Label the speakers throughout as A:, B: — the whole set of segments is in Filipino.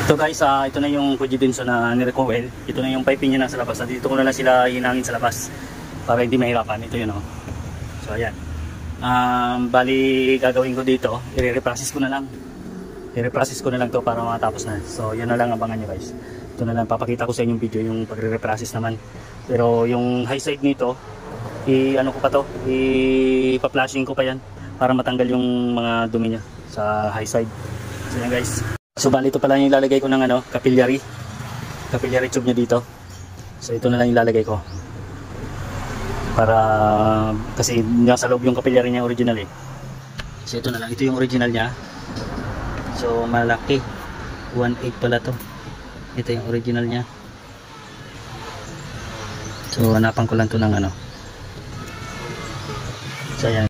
A: Ito guys, ito na yung Fujitsu na nirecoil. Ito na yung pipe niya nasa labas. Dito ko na lang sila hinangin sa labas para hindi mahirapan. Ito yun, oh. So ayan. Bali gagawin ko dito, i-reprocess ko na lang. I-reprocess ko na lang to para matapos na. So yun na lang, abangan nyo guys. Ito na lang, papakita ko sa inyong video yung pagre-reprocess naman. Pero yung high side nito, ano ko pa to, ipa-flashing ko pa yan para matanggal yung mga dumi niya sa high side. So yan guys. So bali ito pala yung ilalagay ko ng capillary tube niya dito. So ito na lang ilalagay ko. Para kasi nasa loob yung capillary niya original eh. So ito na lang, ito yung original niya. So malaki, 1.8 pala to. Ito yung original niya. So hanapan ko lang to ng So ayan.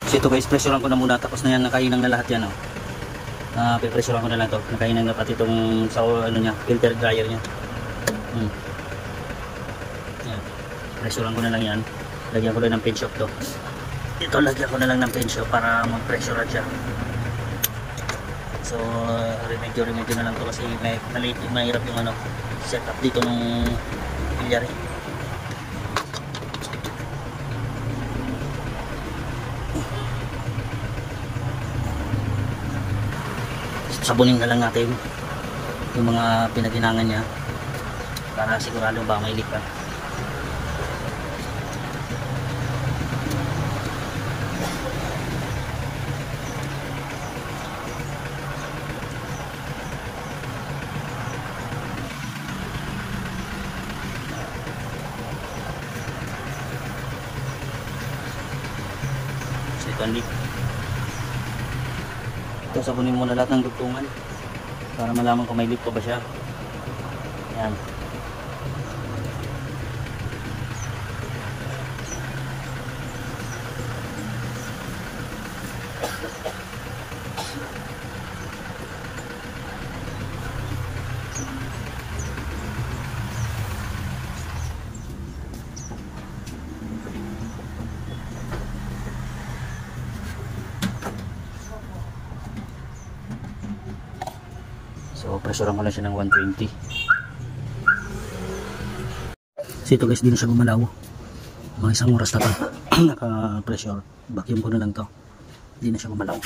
A: So ito guys, pressurean ko na muna, tapos na yan, nakainang na lahat yan. Pipressurean ko na lang to, nakainang na pati itong sa ano niya, filter dryer niya. Yan. Pressurean ko na lang yan, lagyan ko lang ng pin shop to. Ito lagyan ko na lang ng pin shop para mag-pressurean siya. So remedyo na lang to kasi mahirap yung ano, setup dito ng bilyari. Sabunin na lang natin yung mga pinaginangan niya para sigurado ba may leak pa. So ito ang leak. Ito, sabunin mo na lahat ng dugtungan para malaman kung may leak pa ba siya. Yan. So, pressurean ko lang siya ng 120. So, ito guys, di na siya gumalaw. Mga isang oras na ito. Naka-pressure. Vacuum ko na lang to. Di na siya gumalaw.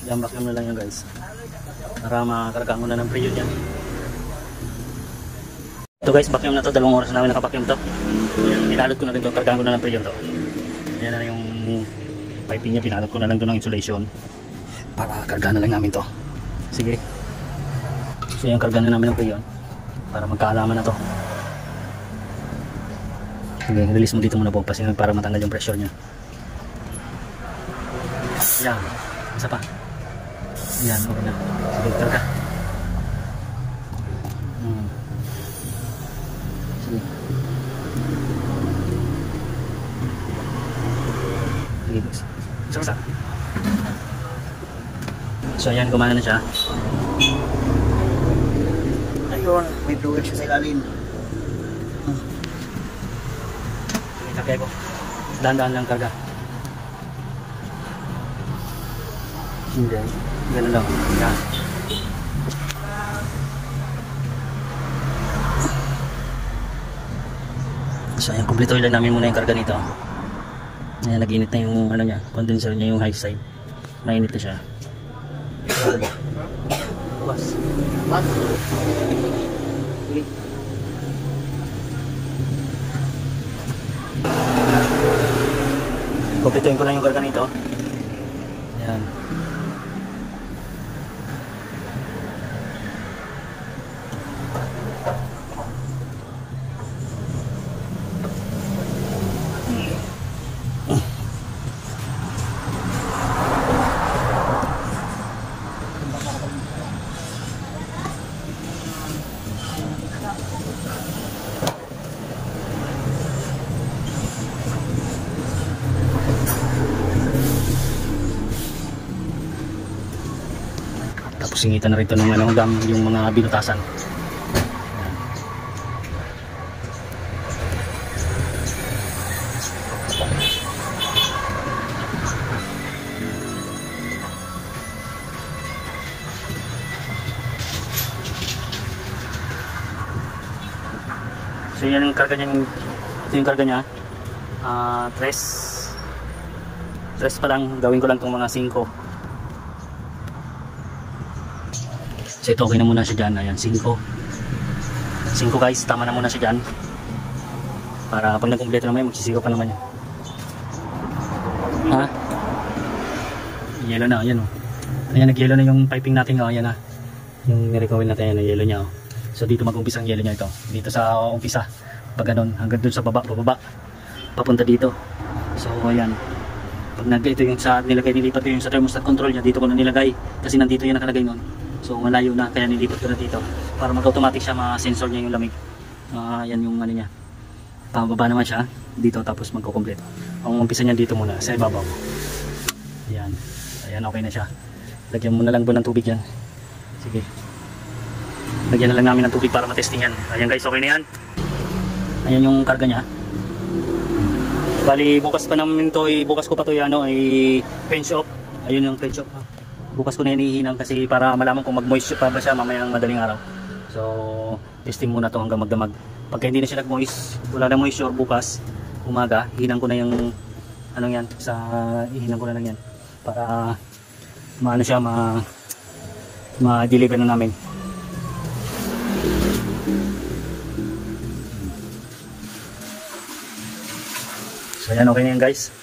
A: Yan, vacuum na lang yan guys para makargaan ko na ng preyon yan. Ito guys, vacuum na to, 2 oras na namin nakapacuum to. Pinalot ko na rin to, kargaan ko na ng preyon to. Yan na yung piping niya, pinalot ko na lang to ng insulation para kargaan na lang namin to. Sige, so yan, kargaan na namin ng preyon para magkaalaman na to. Sige, release mo dito muna po kasi para matanggal yung pressure niya. Yan, isa pa. Yan, okay na. Sige, karga. Sige. Sige, guys. Isa. So, yan, gumana na siya. Ayun, may fluid siya sa ilalim. Sige, kakaya ko. Dahan-dahan lang karga. Hindi. Ganun lang. Yan. So ayan, kompleto lang namin muna yung karga nito. Ayan, nag-init na yung ano niya, condenser niya, yung high side. Mainit na siya. Bukas. Kompletuin ko lang yung karga nito. Ayan. Tapos singitan na rito ng ano, yung mga binutasan. So yan yung karga niya, ito yung karga niya. 3 pa lang, gawin ko lang itong mga 5. So ito okay na muna siya dyan. Ayan, 5 guys, tama na muna siya dyan para pag nagkumpleto naman magsisigaw pa naman yan. Ha? Yelo na, ayan o. Ayan, nag-yelo na yung piping natin o. Ayan na. Yung nirecoil natin yung yellow niya. Oh. So dito mag-umpisa ang yellow niya ito. Dito sa umpisa. Pag ganun, hanggang dun sa baba, papunta dito. So ayan. Pag ito yung sa nilipat ko yung sa thermostat control niya, dito ko na nilagay. Kasi nandito yung nakalagay nun. So malayo na, kaya nilipat ko na dito. Para mag-automatic siya, ma-sensor niya yung lamig. Yan yung ano niya. Pababa naman siya dito, tapos magko-complete. Ang umpisa niya dito muna, sa ibabaw. Ayan. Ayan, okay na siya. Lagyan mo na lang doon ng tubig yan. Sige. Lagyan na lang namin ng tubig para matesting yan. Ayan guys, okay na yan. Ayan yung karga niya. Bali, bukas pa namin to, bukas ko pa to ano, pinch off. Ayun yung pinch off. Bukas ko na hinihinang kasi para malaman kung mag-moisture pa ba siya mamayang madaling araw. So, testing muna to hanggang magdamag. Pagka hindi na siya nag-moist, wala na moisture bukas, umaga, hinang ko na yung anong yan, ihinang ko na lang yan para maano siya, ma-deliver na namin. So yan, okay na yan guys.